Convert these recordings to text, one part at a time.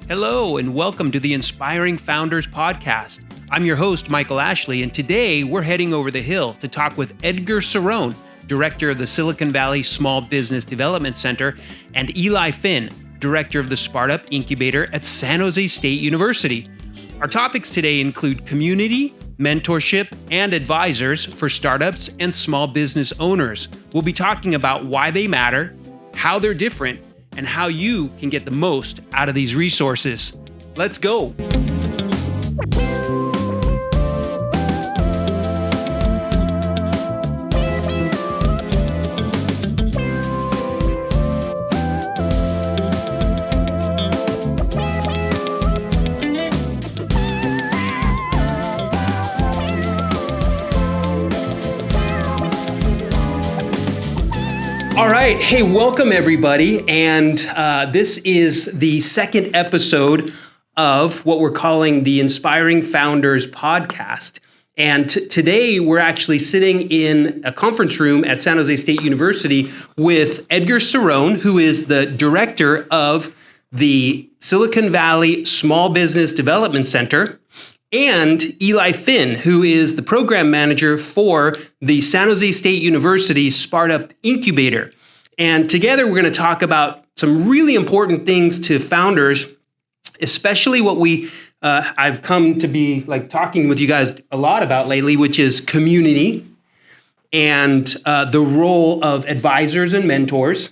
Hello, and welcome to the Inspiring Founders Podcast. I'm your host, Michael Ashley, and today we're heading over the hill to talk with Edgar Ceron, Director of the Silicon Valley Small Business Development Center, and Eli Finn, Director of the SpartUp Incubator at San Jose State University. Our topics today include community, mentorship, and advisors for startups and small business owners. We'll be talking about why they matter, how they're different, and how you can get the most out of these resources. Let's go. All right. Hey, welcome everybody. And this is the second episode of what we're calling the Inspiring Founders Podcast. And today we're actually sitting in a conference room at San Jose State University with Edgar Ceron, who is the director of the Silicon Valley Small Business Development Center, and Eli Finn, who is the program manager for the San Jose State University SpartUp Incubator. And together we're going to talk about some really important things to founders, especially what I've come to be like talking with you guys a lot about lately, which is community and the role of advisors and mentors.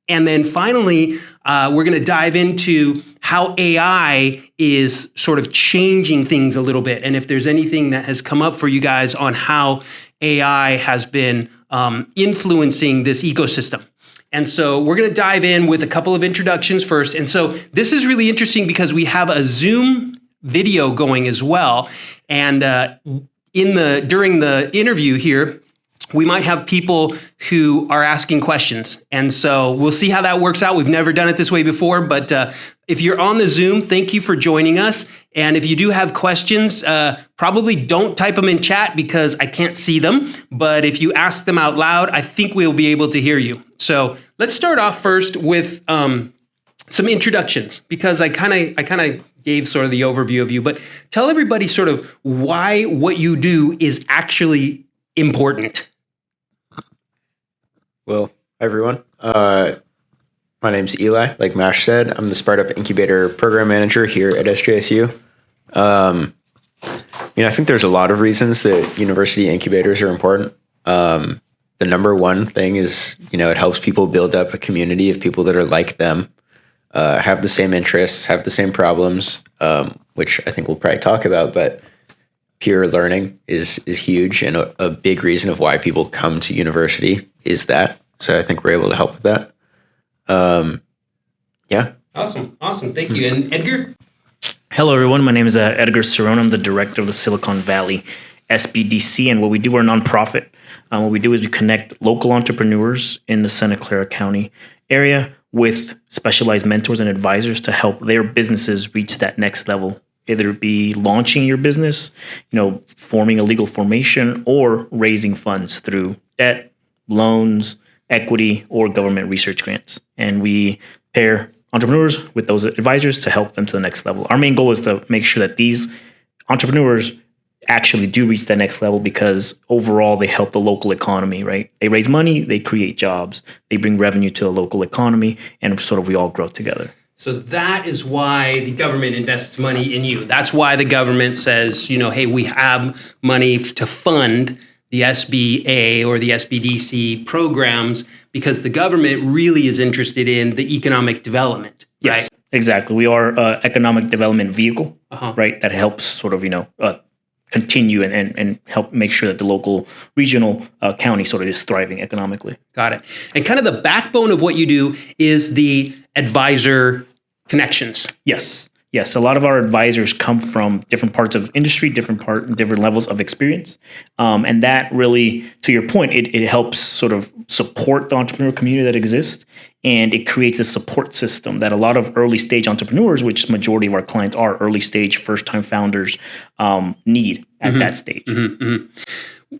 And then finally, we're going to dive into how AI is sort of changing things a little bit. And if there's anything that has come up for you guys on how AI has been influencing this ecosystem. And so we're going to dive in with a couple of introductions first. And so this is really interesting because we have a Zoom video going as well. And during the interview here, we might have people who are asking questions. And so we'll see how that works out. We've never done it this way before, but if you're on the Zoom, thank you for joining us. And if you do have questions, probably don't type them in chat because I can't see them. But if you ask them out loud, I think we'll be able to hear you. So let's start off first with some introductions because I kind of gave sort of the overview of you, but tell everybody sort of why what you do is actually important. Well, hi everyone. My name's Eli. Like Mash said, I'm the SpartUp Incubator program manager here at SJSU. I think there's a lot of reasons that university incubators are important. The number one thing is, it helps people build up a community of people that are like them, have the same interests, have the same problems, which I think we'll probably talk about, but peer learning is huge, and a big reason of why people come to university is that. So I think we're able to help with that. Yeah. Awesome. Thank you. And Edgar? Hello, everyone. My name is Edgar Ceron. I'm the director of the Silicon Valley SBDC, and what we do, we're a nonprofit. What we do is we connect local entrepreneurs in the Santa Clara County area with specialized mentors and advisors to help their businesses reach that next level. Either it be launching your business, forming a legal formation, or raising funds through debt, loans, equity, or government research grants. And we pair entrepreneurs with those advisors to help them to the next level. Our main goal is to make sure that these entrepreneurs actually do reach that next level because overall they help the local economy, right? They raise money, they create jobs, they bring revenue to the local economy, and sort of we all grow together. So that is why the government invests money in you. That's why the government says, hey, we have money to fund the SBA or the SBDC programs because the government really is interested in the economic development. Yes, right? Exactly. We are an economic development vehicle, right? That helps sort of, continue and help make sure that the local regional county sort of is thriving economically. Got it. And kind of the backbone of what you do is the advisor connections. Yes. A lot of our advisors come from different parts of industry, different levels of experience. And that really, to your point, it helps sort of support the entrepreneur community that exists. And it creates a support system that a lot of early stage entrepreneurs, which majority of our clients are early stage, first time founders, need at that stage.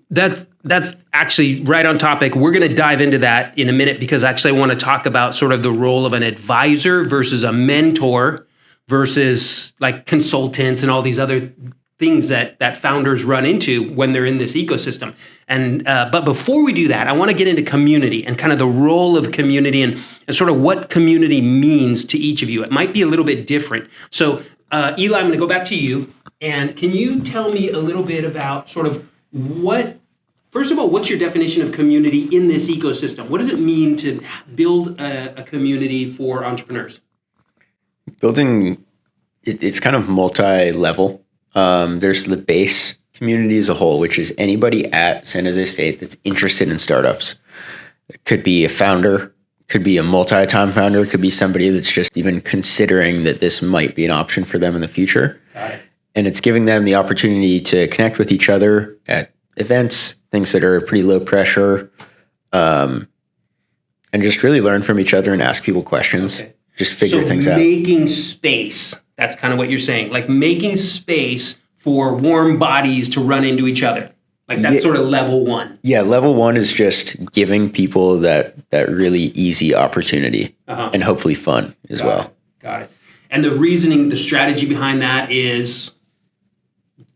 That's actually right on topic. We're going to dive into that in a minute because actually I want to talk about sort of the role of an advisor versus a mentor versus like consultants and all these other things that founders run into when they're in this ecosystem. And but before we do that, I want to get into community and kind of the role of community and sort of what community means to each of you. It might be a little bit different. So Eli, I'm going to go back to you. And can you tell me a little bit about sort of first of all, what's your definition of community in this ecosystem? What does it mean to build a community for entrepreneurs? Building, it's kind of multi-level. There's the base community as a whole, which is anybody at San Jose State that's interested in startups. It could be a founder, could be a multi-time founder, could be somebody that's just even considering that this might be an option for them in the future. Got it. And it's giving them the opportunity to connect with each other at events, things that are pretty low pressure, and just really learn from each other and ask people questions. Okay. Just figure things out. Making space. That's kind of what you're saying. Like making space for warm bodies to run into each other. Like that's sort of level one. Yeah, level one is just giving people that really easy opportunity and hopefully fun as well. Got it. And the reasoning, the strategy behind that is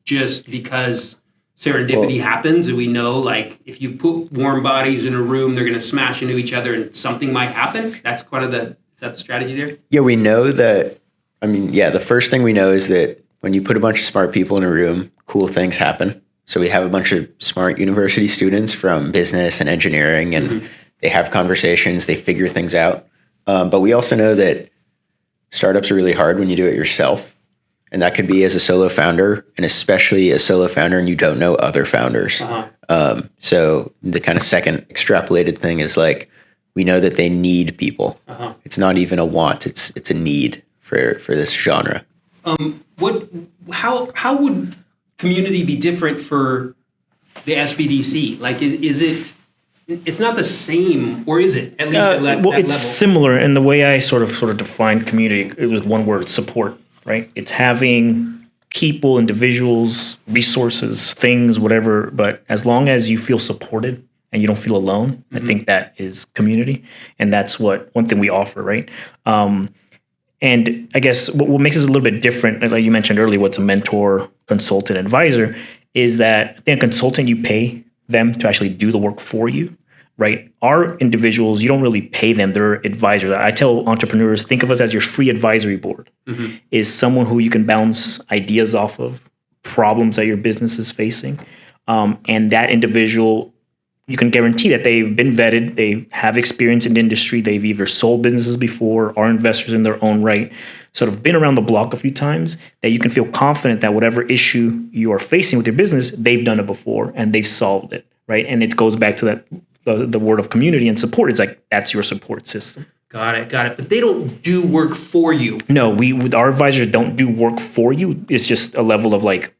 just because serendipity happens, and we know like if you put warm bodies in a room, they're going to smash into each other and something might happen. That's kind of is that the strategy there? Yeah, we know that. I mean, the first thing we know is that when you put a bunch of smart people in a room, cool things happen. So we have a bunch of smart university students from business and engineering, and they have conversations, they figure things out. But we also know that startups are really hard when you do it yourself. And that could be as a solo founder, and especially a solo founder and you don't know other founders. So the kind of second extrapolated thing is like, we know that they need people. It's not even a want, it's a need for this genre. How would community be different for the SBDC? Like, is it? It's not the same, or is it? At least at that level. It's similar in the way I sort of define community. It was one word: support. Right? It's having people, individuals, resources, things, whatever. But as long as you feel supported and you don't feel alone, I think that is community, and that's one thing we offer, right? And I guess what makes us a little bit different, like you mentioned earlier, what's a mentor, consultant, advisor, is that I think a consultant, you pay them to actually do the work for you, right? Our individuals, you don't really pay them. They're advisors. I tell entrepreneurs, think of us as your free advisory board, is someone who you can bounce ideas off of, problems that your business is facing. And that individual, you can guarantee that they've been vetted, they have experience in the industry, they've either sold businesses before, are investors in their own right, sort of been around the block a few times, that you can feel confident that whatever issue you are facing with your business, they've done it before and they've solved it, right? And it goes back to that the word of community and support. It's like, that's your support system. Got it. But they don't do work for you. No, with our advisors don't do work for you. It's just a level of like,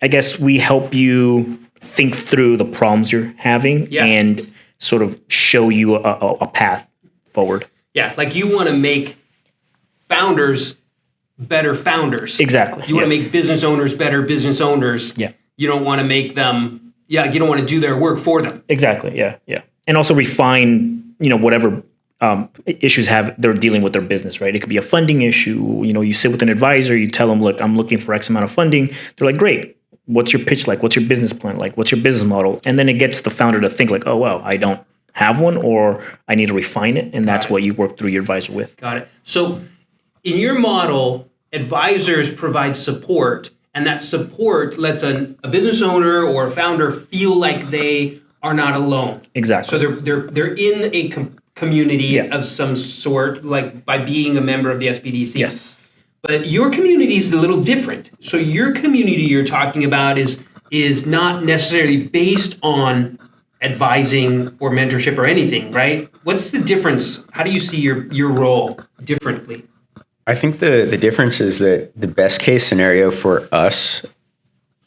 I guess we help you think through the problems you're having and sort of show you a path forward. Yeah, like you want to make founders better founders. Exactly. You want to make business owners better business owners. Yeah. You don't want to make them, you don't want to do their work for them. Exactly, yeah. And also refine, whatever issues they're dealing with their business, right? It could be a funding issue. You sit with an advisor, you tell them, look, I'm looking for X amount of funding. They're like, great. What's your pitch like? What's your business plan like? What's your business model? And then it gets the founder to think like, oh, wow, I don't have one, or I need to refine it. And that's what you work through your advisor with. Got it. So in your model, advisors provide support, and that support lets a business owner or a founder feel like they are not alone. Exactly. So they're in a community of some sort, like by being a member of the SBDC. Yes. But your community is a little different. So your community you're talking about is not necessarily based on advising or mentorship or anything, right? What's the difference? How do you see your role differently? I think the difference is that the best case scenario for us,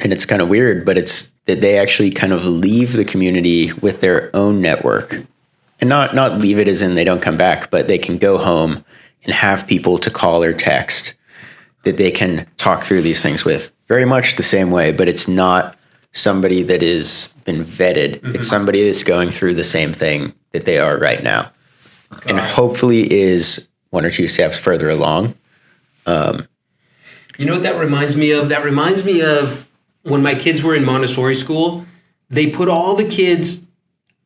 and it's kind of weird, but it's that they actually kind of leave the community with their own network. And not leave it as in they don't come back, but they can go home and have people to call or text that they can talk through these things with. Very much the same way, but it's not somebody that has been vetted. It's somebody that's going through the same thing that they are right now. And hopefully is one or two steps further along. You know what that reminds me of? That reminds me of when my kids were in Montessori school. They put all the kids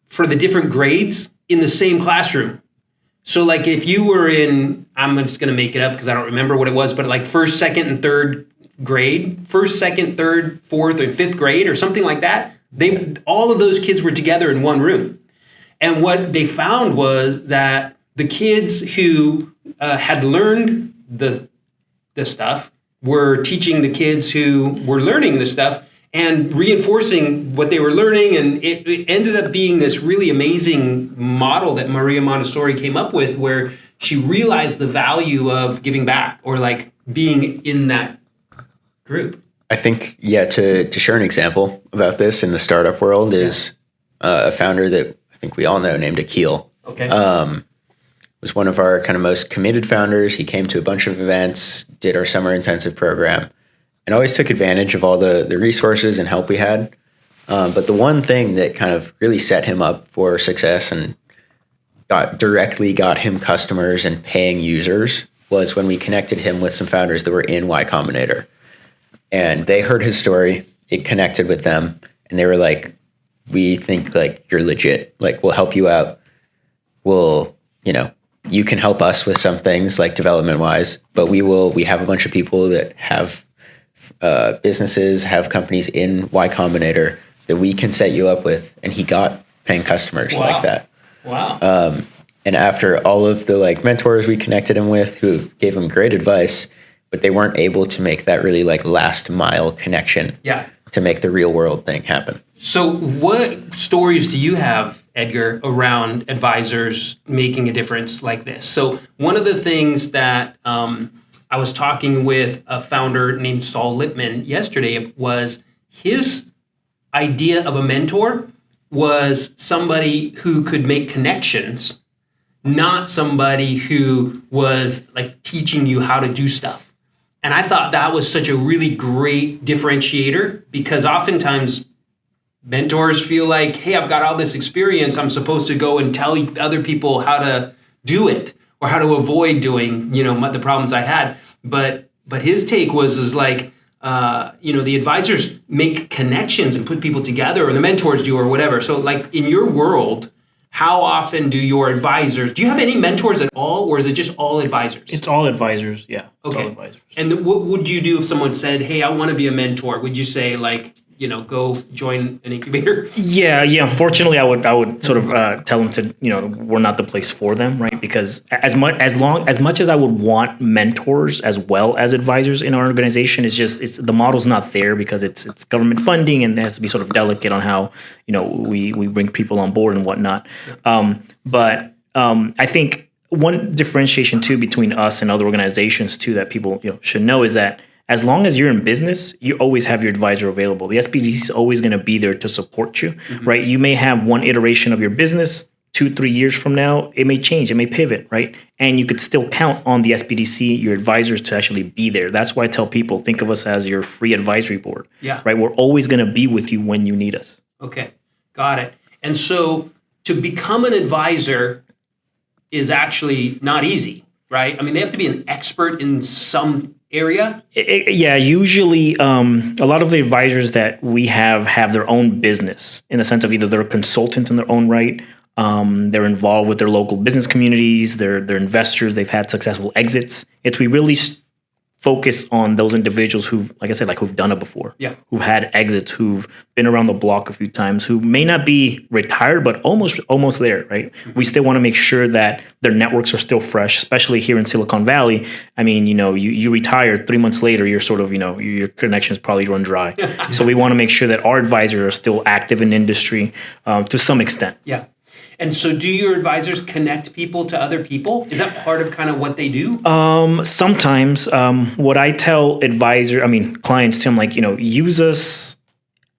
for the different grades in the same classroom. So like if you were in, I'm just going to make it up because I don't remember what it was, but like first, second, and third grade, first, second, third, fourth, and fifth grade or something like that, all of those kids were together in one room. And what they found was that the kids who had learned the stuff were teaching the kids who were learning the stuff and reinforcing what they were learning. And it ended up being this really amazing model that Maria Montessori came up with, where she realized the value of giving back or like being in that group. I think, to share an example about this in the startup world is a founder that I think we all know named Akil. Okay. Was one of our kind of most committed founders. He came to a bunch of events, did our summer intensive program, and always took advantage of all the resources and help we had. But the one thing that kind of really set him up for success and got him customers and paying users was when we connected him with some founders that were in Y Combinator. And they heard his story, it connected with them, and they were like, we think like you're legit, like we'll help you out. You can help us with some things like development wise, but we have a bunch of people that have businesses, have companies in Y Combinator that we can set you up with. And he got paying customers like that. Wow. And after all of the like mentors we connected him with who gave him great advice, but they weren't able to make that really like last mile connection to make the real world thing happen. So what stories do you have, Edgar, around advisors making a difference like this? So one of the things that I was talking with a founder named Saul Lippman yesterday was his idea of a mentor was somebody who could make connections, not somebody who was like teaching you how to do stuff. And I thought that was such a really great differentiator because oftentimes mentors feel like, hey, I've got all this experience. I'm supposed to go and tell other people how to do it or how to avoid doing, the problems I had. But his take was like, the advisors make connections and put people together, or the mentors do, or whatever. So like in your world, how often do your advisors, do you have any mentors at all, or is it just all advisors? It's all advisors, yeah. Okay. All advisors. And what would you do if someone said, hey, I want to be a mentor? Would you say like, go join an incubator? Yeah. Unfortunately, I would sort of tell them to, we're not the place for them, right? Because as much as I would want mentors as well as advisors in our organization, it's the model's not there because it's government funding and it has to be sort of delicate on how we bring people on board and whatnot. But I think one differentiation too between us and other organizations too that people should know is that as long as you're in business, you always have your advisor available. The SBDC is always going to be there to support you, right? You may have one iteration of your business 2-3 years from now. It may change, it may pivot, right? And you could still count on the SBDC, your advisors, to actually be there. That's why I tell people, think of us as your free advisory board, right? We're always going to be with you when you need us. Okay, got it. And so to become an advisor is actually not easy, right? I mean, they have to be an expert in some area? Usually a lot of the advisors that we have their own business in the sense of either they're a consultant in their own right, they're involved with their local business communities, they're investors, they've had successful exits. We really focus on those individuals who've, like I said, who've done it before, who've had exits, who've been around the block a few times, who may not be retired, but almost there, right? Mm-hmm. We still want to make sure that their networks are still fresh, especially here in Silicon Valley. I mean, you retire 3 months later, you're sort of, your connections probably run dry. So we want to make sure that our advisors are still active in industry to some extent. Yeah. And so do your advisors connect people to other people? Is that part of kind of what they do? Sometimes. What I tell clients too, I'm like, use us.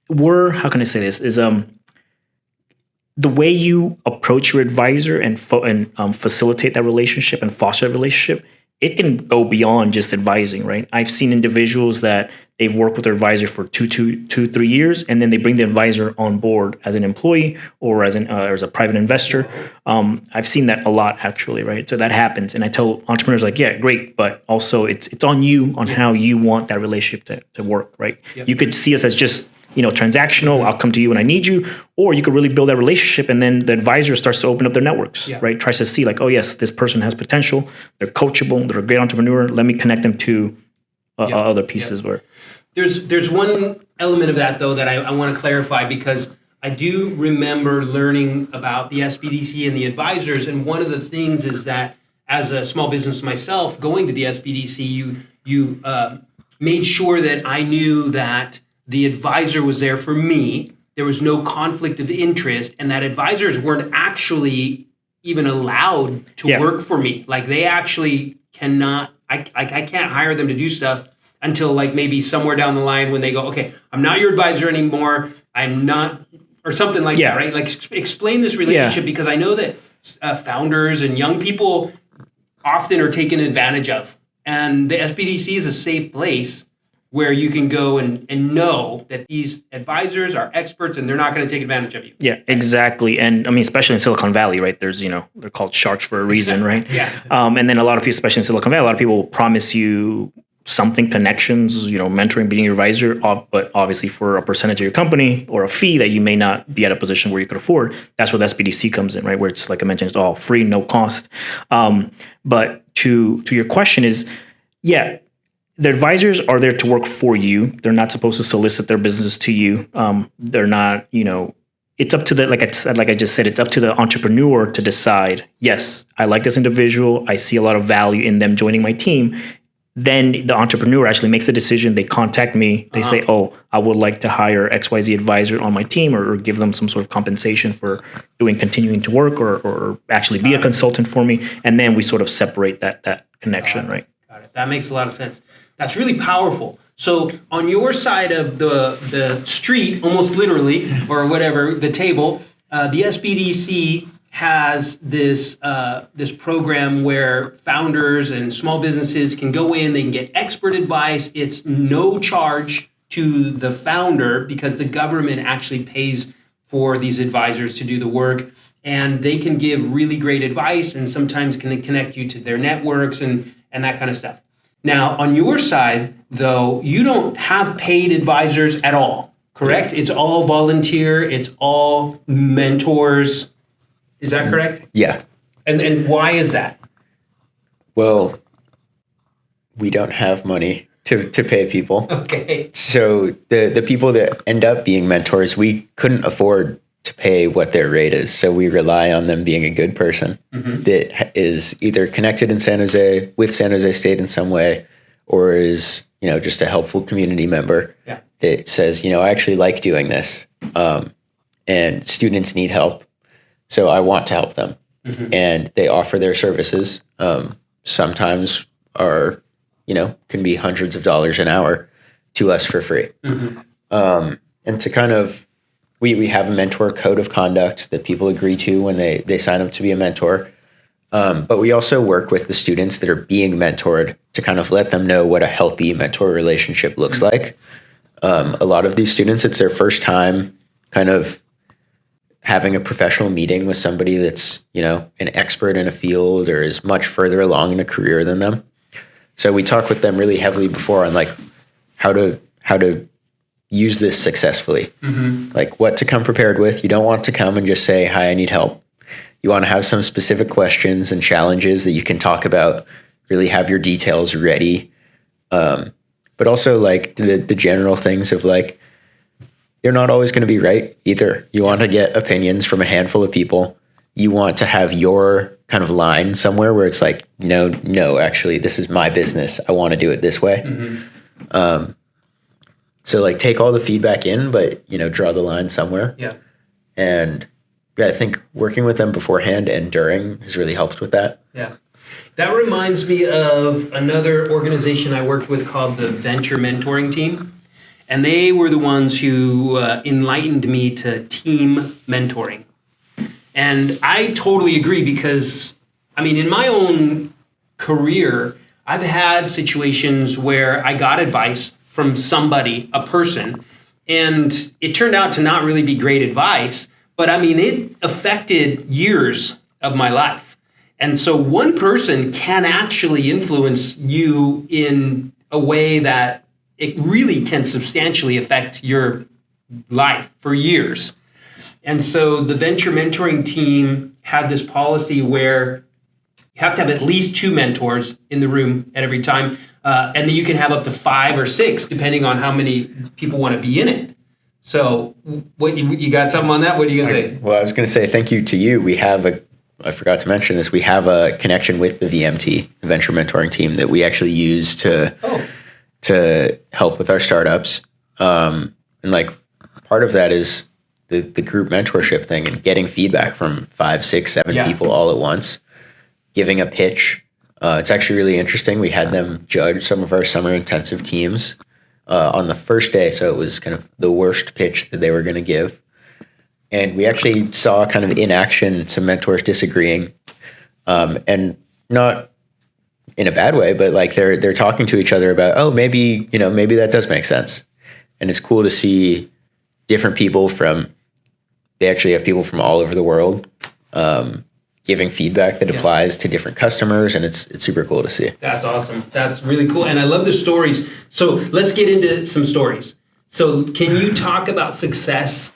How can I say this? Is the way you approach your advisor and facilitate that relationship and foster that relationship it can go beyond just advising, right? I've seen individuals that they've worked with their advisor for 3 years, and then they bring the advisor on board as an employee or as a private investor. I've seen that a lot, actually, right? So that happens, and I tell entrepreneurs like, yeah, great, but also it's on you on how you want that relationship to work, right? Yep. You could see us as just transactional. I'll come to you when I need you, or you could really build that relationship, and then the advisor starts to open up their networks, right? Tries to see like, oh yes, this person has potential. They're coachable. They're a great entrepreneur. Let me connect them to other pieces where. There's one element of that though that I want to clarify, because I do remember learning about the SBDC and the advisors, and one of the things is that as a small business myself, going to the SBDC, you made sure that I knew that the advisor was there for me. There was no conflict of interest, and that advisors weren't actually even allowed to work for me. Like they actually cannot. I can't hire them to do stuff until like maybe somewhere down the line when they go, okay, I'm not your advisor anymore. I'm not, or something like that, right? Like explain this relationship, because I know that founders and young people often are taken advantage of, and the SBDC is a safe place where you can go and know that these advisors are experts and they're not going to take advantage of you. Yeah, exactly. And I mean, especially in Silicon Valley, right? There's, they're called sharks for a reason, right? And then a lot of people, especially in Silicon Valley, a lot of people will promise you something, connections, mentoring, being your advisor, but obviously for a percentage of your company or a fee that you may not be at a position where you could afford. That's where the SBDC comes in, right? Where it's, like I mentioned, it's all free, no cost. But to your question is, the advisors are there to work for you. They're not supposed to solicit their business to you. They're not, it's up to like I just said, it's up to the entrepreneur to decide, yes, I like this individual. I see a lot of value in them joining my team. Then the entrepreneur actually makes a decision. They contact me. They say, oh, I would like to hire XYZ advisor on my team, or give them some sort of compensation for continuing to work or actually be a consultant for me. And then we sort of separate that connection, right? Got it. That makes a lot of sense. That's really powerful. So on your side of the street, almost literally, or whatever, the table, the SBDC has this program where founders and small businesses can go in, they can get expert advice. It's no charge to the founder because the government actually pays for these advisors to do the work, and they can give really great advice and sometimes can connect you to their networks and that kind of stuff. Now, on your side, though, you don't have paid advisors at all, correct? It's all volunteer. It's all mentors. Is that correct? Yeah. And why is that? Well, we don't have money to pay people. Okay. So the people that end up being mentors, we couldn't afford to pay what their rate is. So we rely on them being a good person that is either connected in San Jose with San Jose State in some way, or is, just a helpful community member that says, I actually like doing this. And students need help. So I want to help them. And they offer their services. Sometimes are, can be hundreds of dollars an hour to us for free. And to kind of, we have a mentor code of conduct that people agree to when they sign up to be a mentor. But we also work with the students that are being mentored to kind of let them know what a healthy mentor relationship looks like. A lot of these students, it's their first time kind of having a professional meeting with somebody that's, an expert in a field or is much further along in a career than them. So we talk with them really heavily before on like how to use this successfully, like what to come prepared with. You don't want to come and just say, hi, I need help. You want to have some specific questions and challenges that you can talk about, really have your details ready. But also like the general things of like, you're not always going to be right either. You want to get opinions from a handful of people. You want to have your kind of line somewhere where it's like, no, actually, this is my business. I want to do it this way. So like take all the feedback in, but, draw the line somewhere. Yeah. And I think working with them beforehand and during has really helped with that. Yeah. That reminds me of another organization I worked with called the Venture Mentoring Team. And they were the ones who enlightened me to team mentoring. And I totally agree because, in my own career, I've had situations where I got advice from somebody, a person, and it turned out to not really be great advice, but I mean, it affected years of my life. And so one person can actually influence you in a way that it really can substantially affect your life for years. And so the venture mentoring team had this policy where you have to have at least 2 mentors in the room at every time. And then you can have up to 5 or 6, depending on how many people want to be in it. So what you got something on that? What are you going to say? Well, I was going to say thank you to you. I forgot to mention this, we have a connection with the VMT, the venture mentoring team, that we actually use to help with our startups. And like part of that is the group mentorship thing and getting feedback from 5, 6, 7 people all at once, giving a pitch. It's actually really interesting. We had them judge some of our summer intensive teams on the first day. So it was kind of the worst pitch that they were going to give. And we actually saw kind of in action some mentors disagreeing, and not in a bad way, but like they're talking to each other about, maybe that does make sense. And it's cool to see different people they actually have people from all over the world giving feedback that applies to different customers, and it's super cool to see. That's awesome. That's really cool. And I love the stories. So let's get into some stories. So can you talk about success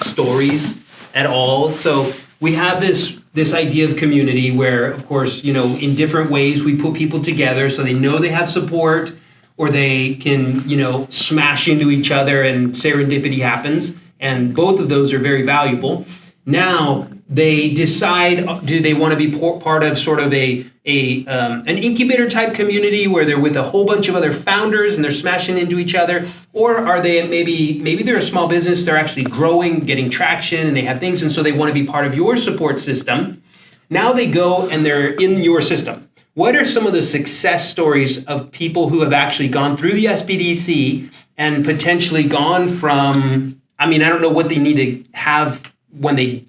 stories at all? So we have this idea of community where, of course, in different ways we put people together so they know they have support, or they can, smash into each other and serendipity happens. And both of those are very valuable. Now they decide, do they want to be part of sort of an incubator type community where they're with a whole bunch of other founders and they're smashing into each other? Or are they maybe they're a small business, they're actually growing, getting traction, and they have things, and so they want to be part of your support system. Now they go and they're in your system. What are some of the success stories of people who have actually gone through the SBDC and potentially gone from, I don't know what they need to have when they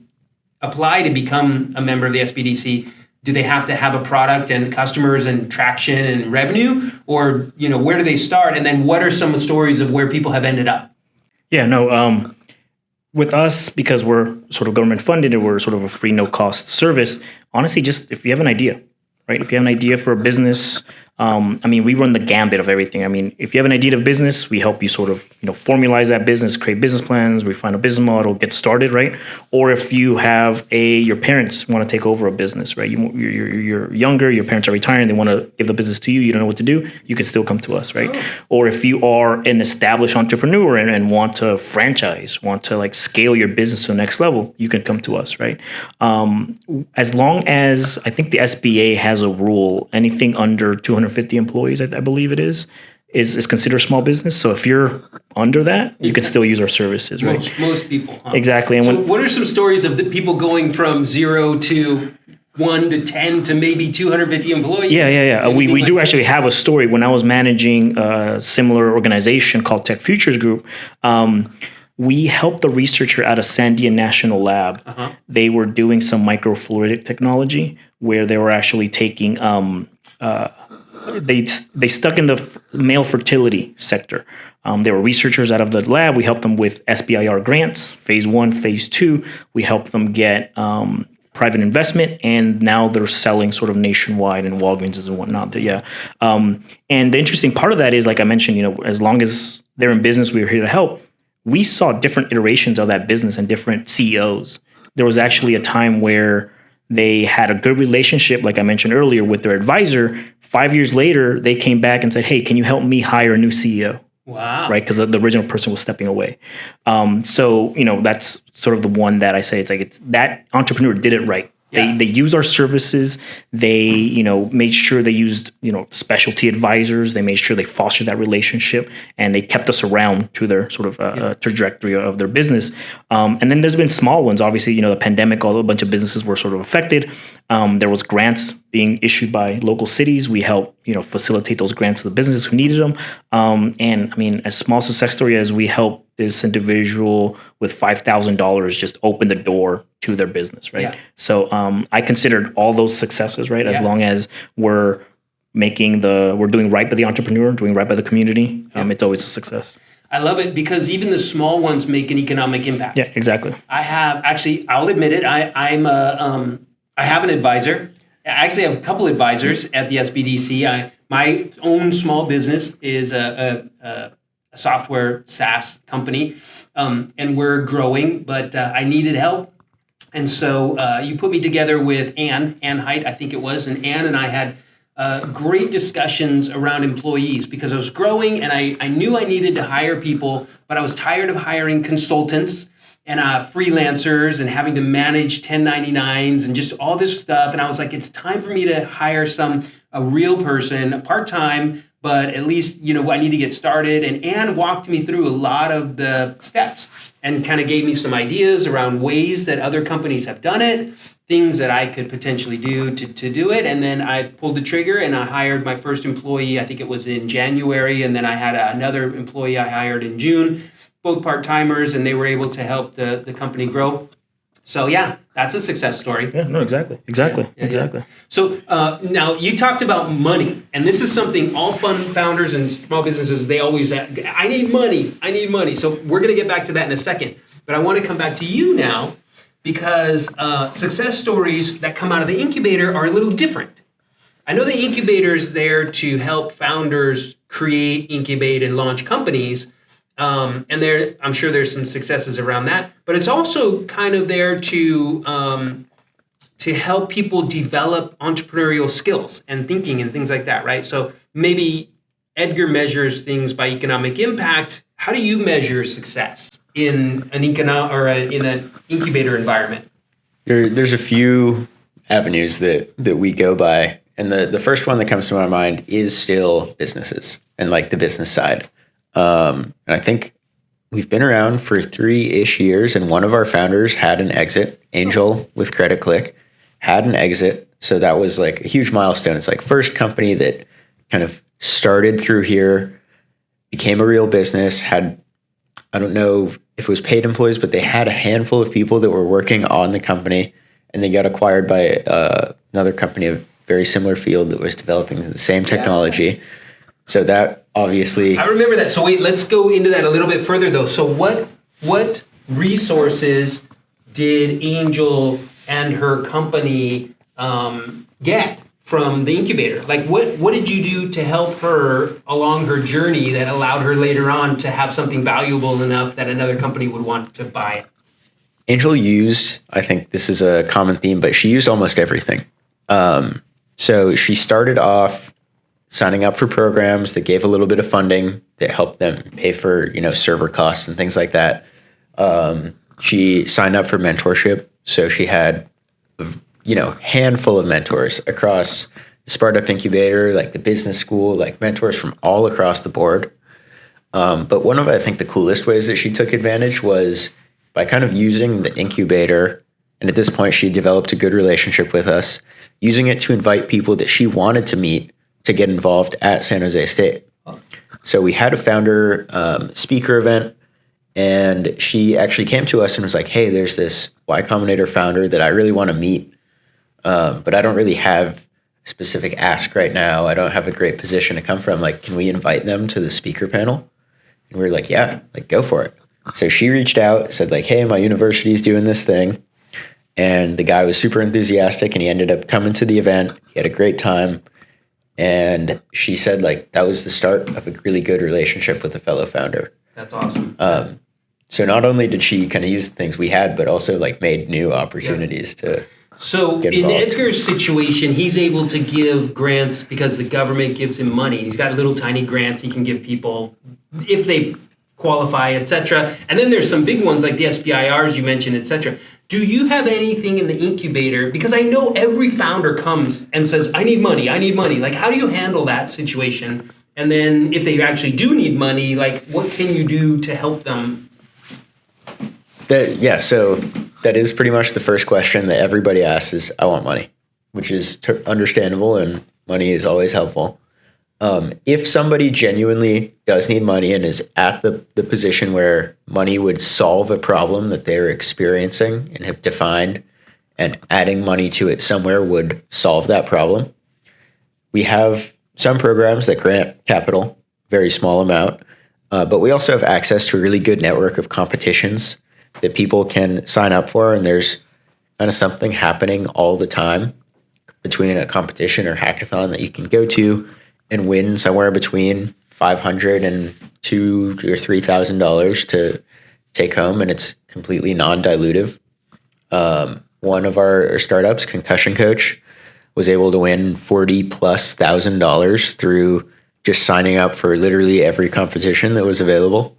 apply to become a member of the SBDC? Do they have to have a product and customers and traction and revenue? Or, where do they start? And then what are some stories of where people have ended up? Yeah, no, with us, because we're sort of government funded and we're sort of a free, no cost service, honestly, just if you have an idea, right? If you have an idea for a business, we run the gambit of everything. If you have an idea of business, we help you sort of, formalize that business, create business plans, refine a business model, get started, right? Or if you have your parents want to take over a business, right? You're younger, your parents are retiring, they want to give the business to you, you don't know what to do, you can still come to us, right? Oh. Or if you are an established entrepreneur and want to franchise, want to like scale your business to the next level, you can come to us, right? As long as, I think the SBA has a rule, anything under 250 employees, I believe it is considered small business. So if you're under that, you can still use our services, right? Most people. Huh? Exactly. And so what are some stories of the people going from 0 to 1 to 10 to maybe 250 employees? Yeah. We do actually have a story. When I was managing a similar organization called Tech Futures Group, we helped a researcher at a Sandia National Lab. Uh-huh. They were doing some microfluidic technology where they were actually taking they stuck in the male fertility sector. They were researchers out of the lab. We helped them with SBIR grants, phase 1, phase 2. We helped them get private investment, and now they're selling sort of nationwide in Walgreens and whatnot. And the interesting part of that is, like I mentioned, as long as they're in business, we're here to help. We saw different iterations of that business and different CEOs. There was actually a time where they had a good relationship, like I mentioned earlier, with their advisor. 5 years later, they came back and said, hey, can you help me hire a new CEO? Wow. Right? Because the original person was stepping away. So, that's sort of the one that I say, it's that entrepreneur did it right. Yeah. They used our services. They, made sure they used, specialty advisors. They made sure they fostered that relationship, and they kept us around to their sort of trajectory of their business. And then there's been small ones. Obviously, the pandemic, a bunch of businesses were sort of affected. There was grants being issued by local cities. We helped, facilitate those grants to the businesses who needed them. And as small success story as we helped this individual with $5,000 just open the door to their business, right? Yeah. So I considered all those successes, right? As long as we're we're doing right by the entrepreneur, doing right by the community, it's always a success. I love it because even the small ones make an economic impact. Yeah, exactly. I have actually, I'll admit it. I have an advisor. I actually have a couple advisors at the SBDC. My own small business is a software SaaS company, and we're growing, but I needed help. And so you put me together with Ann Height, I think it was, and Ann and I had great discussions around employees because I was growing and I knew I needed to hire people, but I was tired of hiring consultants and freelancers and having to manage 1099s and just all this stuff. And I was like, it's time for me to hire a real person, part-time, but at least, I need to get started. And Ann walked me through a lot of the steps and kind of gave me some ideas around ways that other companies have done it, things that I could potentially do to do it. And then I pulled the trigger and I hired my first employee, I think it was in January. And then I had another employee I hired in June, both part-timers, and they were able to help the company grow. So yeah, that's a success story. Yeah, no, exactly. Yeah. So now you talked about money, and this is something all fund founders and small businesses, they always ask, I need money. So we're going to get back to that in a second. But I want to come back to you now because success stories that come out of the incubator are a little different. I know the incubator is there to help founders create, incubate, and launch companies. And I'm sure there's some successes around that, but it's also kind of there to help people develop entrepreneurial skills and thinking and things like that, right? So maybe Edgar measures things by economic impact. How do you measure success in an incubator environment? There's a few avenues that we go by, and the first one that comes to my mind is still businesses and like the business side. And I think we've been around for 3-ish years, and one of our founders had an exit. Angel with Credit Click had an exit. So that was like a huge milestone. It's like first company that kind of started through here, became a real business, had, I don't know if it was paid employees, but they had a handful of people that were working on the company, and they got acquired by another company of very similar field that was developing the same technology. Yeah. So that obviously, I remember that. So wait, let's go into that a little bit further though. So what resources did Angel and her company get from the incubator? Like what did you do to help her along her journey that allowed her later on to have something valuable enough that another company would want to buy it? Angel used, I think this is a common theme, but she used almost everything. So she started off signing up for programs that gave a little bit of funding that helped them pay for, server costs and things like that. She signed up for mentorship. So she had, handful of mentors across the SpartUp Incubator, like the business school, like mentors from all across the board. But one of, I think, the coolest ways that she took advantage was by kind of using the incubator. And at this point, she developed a good relationship with us, using it to invite people that she wanted to meet to get involved at San Jose State. So we had a founder speaker event, and she actually came to us and was like, hey, there's this Y Combinator founder that I really want to meet, but I don't really have a specific ask right now. I don't have a great position to come from. Like, can we invite them to the speaker panel? And we were like, yeah, like go for it. So she reached out, said like, hey, my university's doing this thing. And the guy was super enthusiastic, and he ended up coming to the event. He had a great time. And she said, like, that was the start of a really good relationship with a fellow founder. That's awesome. So not only did she kind of use the things we had, but also like made new opportunities to So get in involved. Edgar's situation, he's able to give grants because the government gives him money. He's got little tiny grants he can give people if they qualify, etc. And then there's some big ones like the SBIRs you mentioned, etc. Do you have anything in the incubator? Because I know every founder comes and says, I need money. Like, how do you handle that situation? And then if they actually do need money, like, what can you do to help them? So that is pretty much the first question that everybody asks is, I want money, which is understandable, and money is always helpful. If somebody genuinely does need money and is at the position where money would solve a problem that they're experiencing and have defined, and adding money to it somewhere would solve that problem, we have some programs that grant capital, very small amount, but we also have access to a really good network of competitions that people can sign up for, and there's kind of something happening all the time between a competition or hackathon that you can go to and win somewhere between $500 and $2,000 or $3,000 to take home, and it's completely non-dilutive. One of our startups, Concussion Coach, was able to win $40,000+ through just signing up for literally every competition that was available,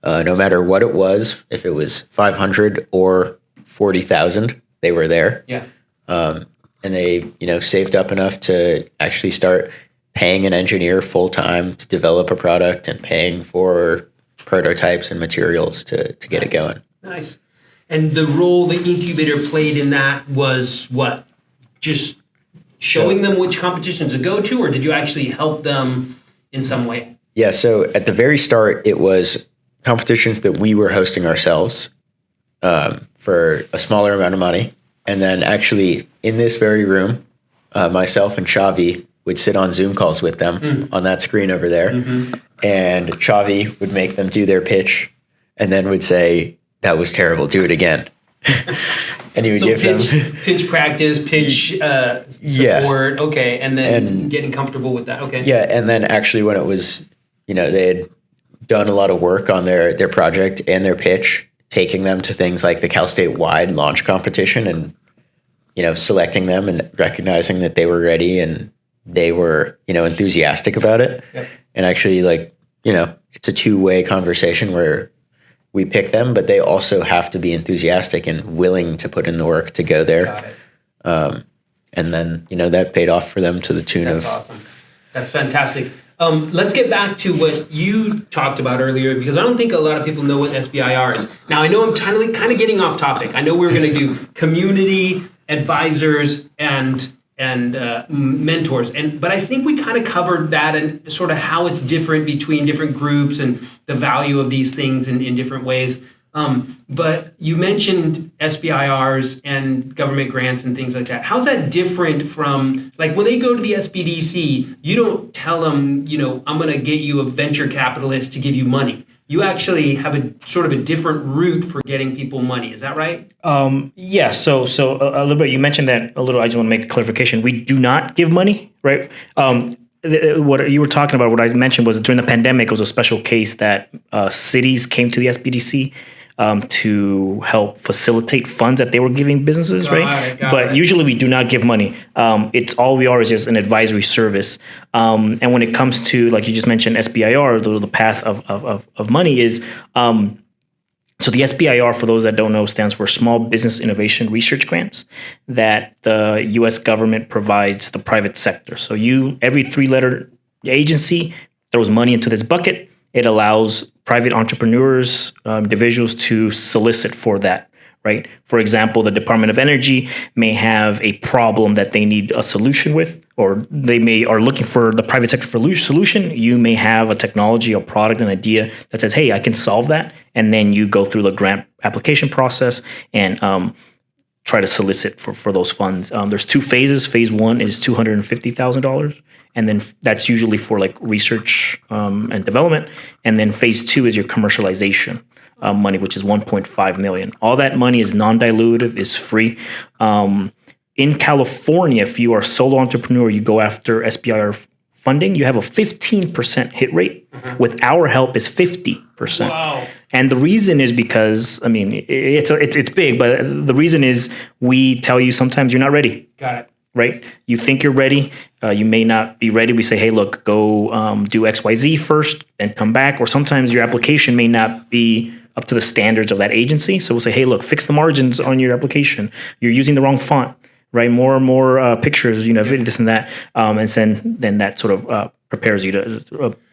no matter what it was. If it was 500 or 40,000, they were there. Yeah. And they, saved up enough to actually start paying an engineer full time to develop a product and paying for prototypes and materials to get it going. Nice. And the role the incubator played in that was what? Just showing them which competitions to go to, or did you actually help them in some way? Yeah. So at the very start, it was competitions that we were hosting ourselves for a smaller amount of money. And then actually in this very room, myself and Xavi would sit on Zoom calls with them on that screen over there. Mm-hmm. And Xavi would make them do their pitch and then would say, "That was terrible, do it again." And he would give them pitch practice, pitch support. Yeah. Okay. And then getting comfortable with that. Okay. Yeah. And then actually when it was, they had done a lot of work on their project and their pitch, taking them to things like the Cal State wide launch competition and, selecting them and recognizing that they were ready and they were, enthusiastic about it. Yep. And actually it's a two-way conversation where we pick them, but they also have to be enthusiastic and willing to put in the work to go there. Got it. And then, that paid off for them to the tune That's awesome. That's fantastic. Let's get back to what you talked about earlier, because I don't think a lot of people know what SBIR is. Now, I know I'm kind of getting off topic. I know we're going to do community advisors and mentors, but I think we kind of covered that and sort of how it's different between different groups and the value of these things in different ways. But you mentioned SBIRs and government grants and things like that. How's that different from, like, when they go to the SBDC, you don't tell them, I'm going to get you a venture capitalist to give you money. You actually have a sort of a different route for getting people money. Is that right? Yeah. So a little bit, you mentioned that a little, I just want to make a clarification. We do not give money, right? What you were talking about, what I mentioned was during the pandemic, it was a special case that cities came to the SBDC to help facilitate funds that they were giving businesses, right? But usually we do not give money. It's all we are is just an advisory service. And when it comes to, like you just mentioned, SBIR, the path of money is, so the SBIR, for those that don't know, stands for Small Business Innovation Research Grants that the U.S. government provides the private sector. So every three-letter agency throws money into this bucket. It allows private entrepreneurs, individuals to solicit for that, right? For example, the Department of Energy may have a problem that they need a solution with, or they are looking for the private sector for a solution. You may have a technology or product, an idea that says, "Hey, I can solve that." And then you go through the grant application process and try to solicit for those funds. There's two phases. Phase one is $250,000. And then that's usually for like research and development. And then phase two is your commercialization money, which is $1.5 million. All that money is non-dilutive, is free. In California, if you are a solo entrepreneur, you go after SBIR funding, you have a 15% hit rate. Mm-hmm. With our help, is 50%. Wow. And the reason is because, it's big, but the reason is we tell you sometimes you're not ready. Got it. Right? You think you're ready. You may not be ready. We say, "Hey, look, go do XYZ first and come back." Or sometimes your application may not be up to the standards of that agency. So we'll say, "Hey, look, fix the margins on your application. You're using the wrong font, right? More and more pictures, this and that." And then that sort of prepares you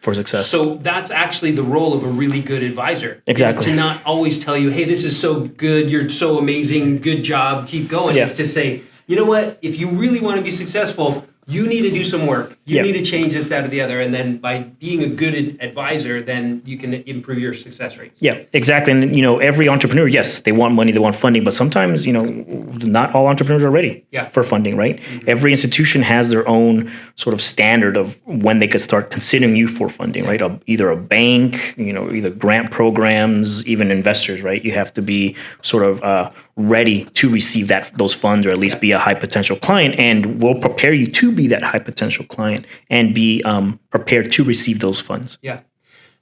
for success. So that's actually the role of a really good advisor. Exactly. Is to not always tell you, "Hey, this is so good. You're so amazing. Good job. Keep going." Yeah. It's to say, "You know what? If you really want to be successful, you need to do some work. You Yeah. need to change this, that, or the other. And then by being a good advisor, then you can improve your success rates. Yeah, exactly. And, every entrepreneur, yes, they want money, they want funding, but sometimes, not all entrepreneurs are ready for funding, right? Every institution has their own sort of standard of when they could start considering you for funding, right? Either a bank, either grant programs, even investors, right? You have to be sort of ready to receive those funds, or at least be a high potential client, and we'll prepare you to be that high potential client and be prepared to receive those funds. Yeah.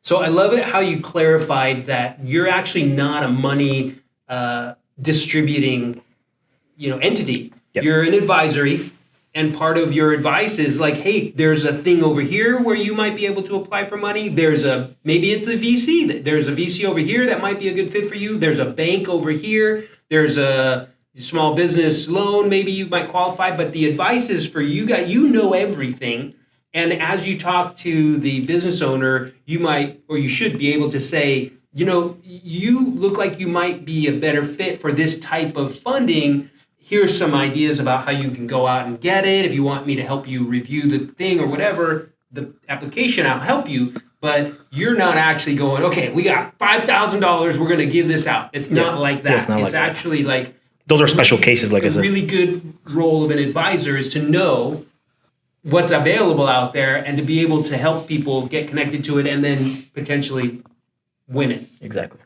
So I love it how you clarified that you're actually not a money distributing, entity. Yep. You're an advisory, and part of your advice is like, hey, there's a thing over here where you might be able to apply for money. Maybe it's a VC. There's a VC over here that might be a good fit for you. There's a bank over here. There's a small business loan. Maybe you might qualify, but the advice is for you guys. You know everything. And as you talk to the business owner, you might, or you should be able to say, you look like you might be a better fit for this type of funding. Here's some ideas about how you can go out and get it. If you want me to help you review the thing or whatever, the application, I'll help you. But you're not actually going, okay, we got $5,000. We're going to give this out. It's not like that. Yeah, it's actually like, those are special cases, like I said. A really good role of an advisor is to know what's available out there and to be able to help people get connected to it and then potentially win it. Exactly.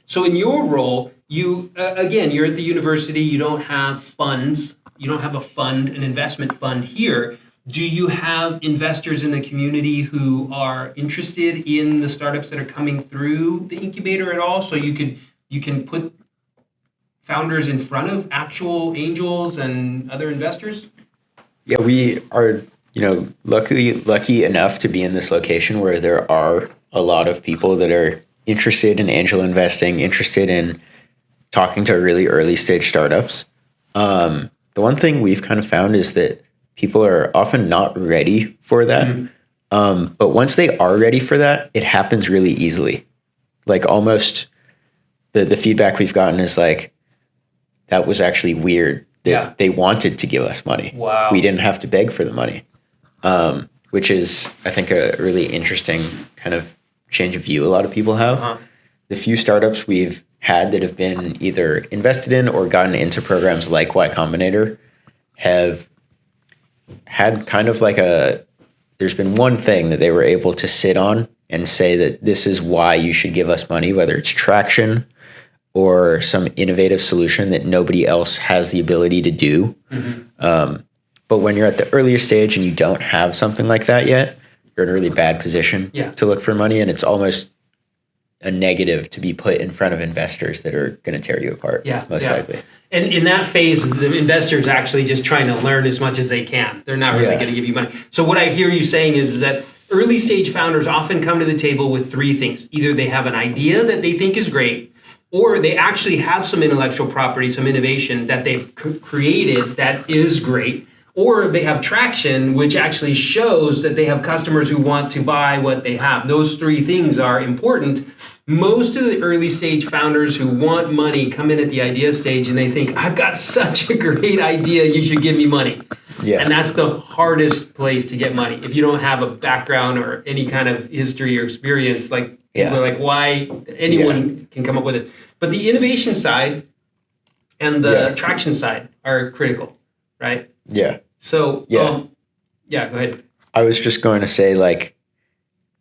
So in your role, you're at the university, you don't have funds, you don't have an investment fund here. Do you have investors in the community who are interested in the startups that are coming through the incubator at all? So you can put founders in front of actual angels and other investors? Yeah, we are, lucky enough to be in this location where there are a lot of people that are interested in angel investing, interested in talking to really early stage startups. The one thing we've kind of found is that people are often not ready for that. Mm-hmm. But once they are ready for that, it happens really easily. Like almost the feedback we've gotten is like, that was actually weird that they wanted to give us money. Wow. We didn't have to beg for the money, which is, I think, a really interesting kind of change of view a lot of people have. Uh-huh. The few startups we've had that have been either invested in or gotten into programs like Y Combinator have had kind of like there's been one thing that they were able to sit on and say that this is why you should give us money, whether it's traction or some innovative solution that nobody else has the ability to do. Mm-hmm. But when you're at the earliest stage and you don't have something like that yet, you're in a really bad position to look for money, and it's almost a negative to be put in front of investors that are going to tear you apart, most likely. And in that phase, the investor's actually just trying to learn as much as they can. They're not really going to give you money. So what I hear you saying is that early stage founders often come to the table with three things. Either they have an idea that they think is great, or they actually have some intellectual property, some innovation that they've created that is great, or they have traction, which actually shows that they have customers who want to buy what they have. Those three things are important. Most of the early stage founders who want money come in at the idea stage and they think, I've got such a great idea, you should give me money. Yeah. And that's the hardest place to get money. If you don't have a background or any kind of history or experience, like people are like, why anyone can come up with it. But the innovation side and the traction side are critical, right? Yeah. So, go ahead. I was just going to say, like,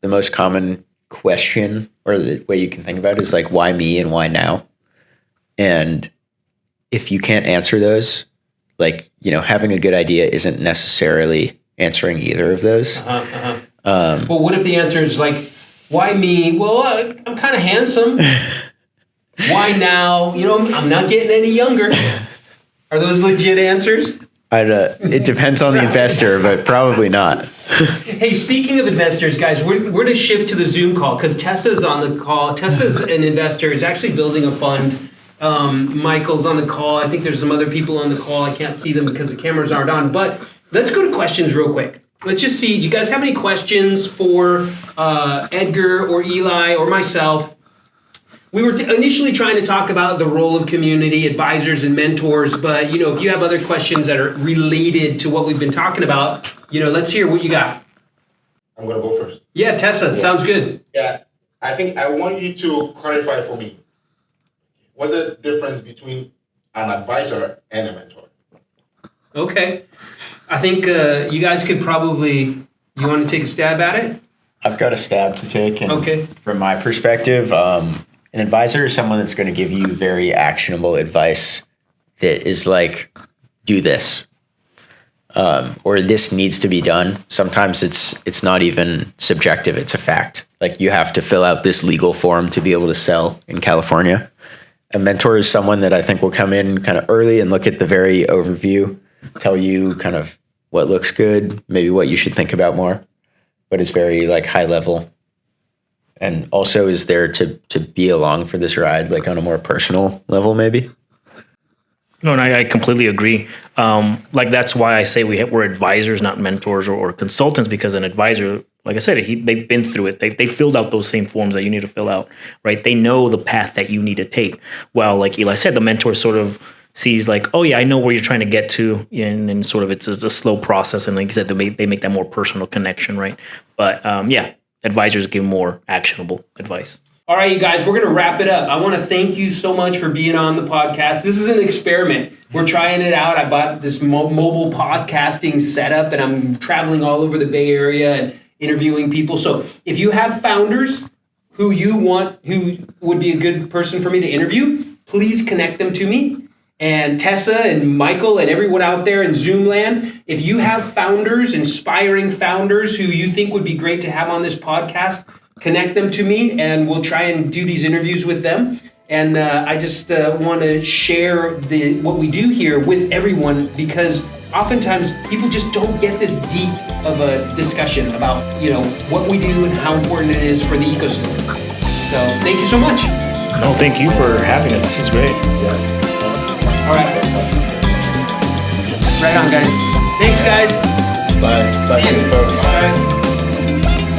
the most common question or the way you can think about it is like, why me and why now? And if you can't answer those, like, having a good idea isn't necessarily answering either of those. Well, what if the answer is like, why me? Well, I'm kind of handsome. Why now? I'm not getting any younger. Are those legit answers? It depends on the investor, but probably not. Hey, speaking of investors, guys, we're going to shift to the Zoom call because Tessa's on the call. Tessa's an investor. Is actually building a fund. Michael's on the call. I think there's some other people on the call. I can't see them because the cameras aren't on. But let's go to questions real quick. Let's just see. Do you guys have any questions for Edgar or Eli or myself? we were initially trying to talk about the role of community advisors and mentors, but if you have other questions that are related to what we've been talking about, let's hear what you got. I'm going to go first. Yeah, Tessa, sounds good. Yeah, I think I want you to clarify for me. What's the difference between an advisor and a mentor? Okay. I think you guys could you want to take a stab at it? I've got a stab to take. And Okay. From my perspective, an advisor is someone that's going to give you very actionable advice that is like, do this. Or this needs to be done. Sometimes it's not even subjective, it's a fact. Like you have to fill out this legal form to be able to sell in California. A mentor is someone that I think will come in kind of early and look at the very overview, tell you kind of what looks good, maybe what you should think about more, but is very like high level. And also is there to be along for this ride, like on a more personal level, maybe. No, and I completely agree. Like that's why I say we're advisors, not mentors or consultants, because an advisor, like I said, they've been through it. They filled out those same forms that you need to fill out, right? They know the path that you need to take. Well, like Eli said, the mentor sort of sees like, oh yeah, I know where you're trying to get to, and sort of it's a slow process. And like you said, they make that more personal connection, right? But yeah, advisors give more actionable advice. All right, you guys, we're going to wrap it up. I want to thank you so much for being on the podcast. This is an experiment. We're trying it out. I bought this mobile podcasting setup, and I'm traveling all over the Bay Area and interviewing people. So if you have founders who would be a good person for me to interview, please connect them to me. And Tessa and Michael and everyone out there in Zoom land, if you have founders, inspiring founders who you think would be great to have on this podcast, connect them to me, and we'll try and do these interviews with them. And I just want to share what we do here with everyone, because oftentimes people just don't get this deep of a discussion about what we do and how important it is for the ecosystem. So thank you so much. No, thank you for having us. This is great. Yeah. All right. Right on, guys. Thanks, guys. Bye. See you. Folks. Bye.